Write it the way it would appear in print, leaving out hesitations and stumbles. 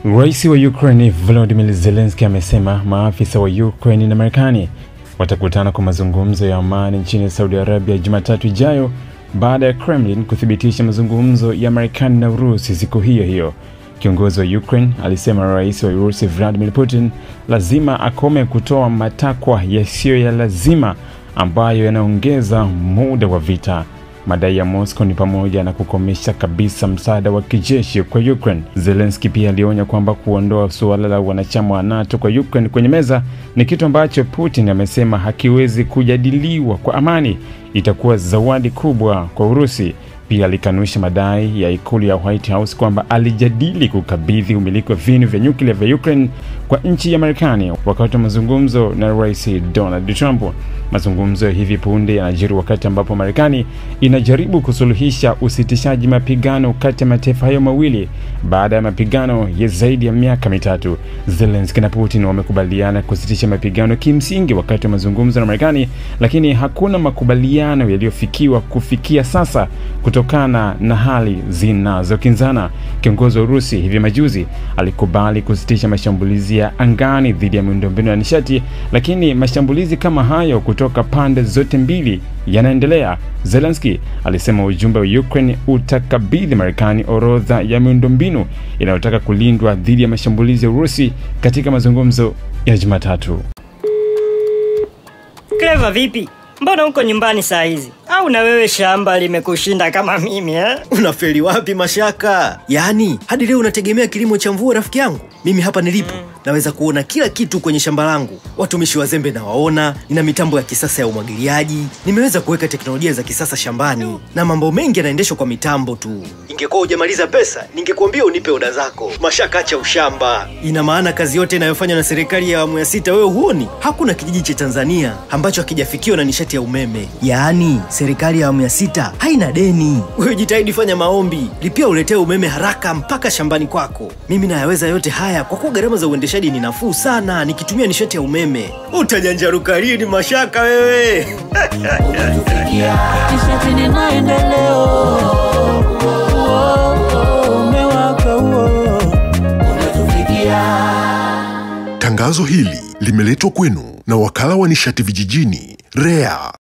Rais wa Ukraine Volodymyr Zelensky amesema maafisa wa Ukraine na Marekani watakutana kwa mazungumzo ya amani nchini Saudi Arabia Jumatatu ijayo baada ya Kremlin kuthibitisha mazungumzo ya Marekani na Urusi siku hiyo hiyo. Kiongozi wa Ukraine alisema Rais wa Urusi Vladimir Putin lazima akome kutoa matakwa yasiyo ya lazima ambayo yanaongeza muda wa vita. Madai ya Moscow ni pamoja na kukomesha kabisa msaada wa kijeshi kwa Ukraine. Zelensky pia alionya kwamba kuondoa suala la wanachama wa NATO kwa Ukraine kwenye meza ni kitu ambacho Putin amesema hakiwezi kujadiliwa kwa amani, itakuwa zawadi kubwa kwa Urusi. Pia alikanusha madai ya ikulu ya White House kwamba alijadili kukabidhi umiliki wa vinu vya nyuklia vya Ukraine kwa nchi ya Marekani wakati wa mazungumzo na Rais Donald Trump. Mazungumzo ya hivi punde yanajiri wakati ambapo Marekani inajaribu kusuluhisha usitishaji mapigano kati ya mataifa hayo mawili baada ya mapigano ya zaidi ya miaka mitatu. Zelensky na Putin wamekubaliana kusitisha mapigano kimsingi wakati wa mazungumzo na Marekani, lakini hakuna makubaliano yaliyofikiwa kufikia sasa kutokana na hali zinazokinzana. Kiongozi wa Urusi hivi majuzi alikubali kusitisha mashambulizi ya angani dhidi ya miundombinu ya nishati, lakini mashambulizi kama hayo kutoka pande zote mbili yanaendelea. Zelensky alisema ujumbe wa Ukraine utakabidhi Marekani orodha ya miundombinu inayotaka kulindwa dhidi ya mashambulizi ya Urusi katika mazungumzo ya Jumatatu. Clever vipi? Mbona uko nyumbani saa hizi? Au na wewe shamba limekushinda kama mimi Unafeli wapi Mashaka? Yaani hadi leo unategemea kilimo cha mvua rafiki yangu? Mimi hapa nilipo naweza kuona kila kitu kwenye shamba langu. Watumishi wazembe na waona, nina mitambo ya kisasa ya umwagiliaji, nimeweza kuweka teknolojia za kisasa shambani na mambo mengi yanaendeshwa kwa mitambo tu. Ingekuwa hujamaliza pesa, ningekuambia unipe oda zako. Mashaka, acha ushamba. Ina maana kazi yote inayofanywa na serikali ya awamu ya 6 wewe huoni? Hakuna kijiji cha Tanzania ambacho hakijafikiwa na nishati ya umeme. Yaani serikali ya awamu ya 6 haina deni. Wewe jitahidi, fanya maombi, lipia uletee umeme haraka mpaka shambani kwako. Mimi nayaweza yote haya kwa kuwa gharama za uendeshaji ni nafuu sana nikitumia nishati ya umeme. Utajanjaruka lini Mashaka wewe? Unatufikia nishati ni maendeleo. Umewaka huo. Unatufikia. Tangazo hili limeletwa kwenu na wakala wa nishati vijijini REA.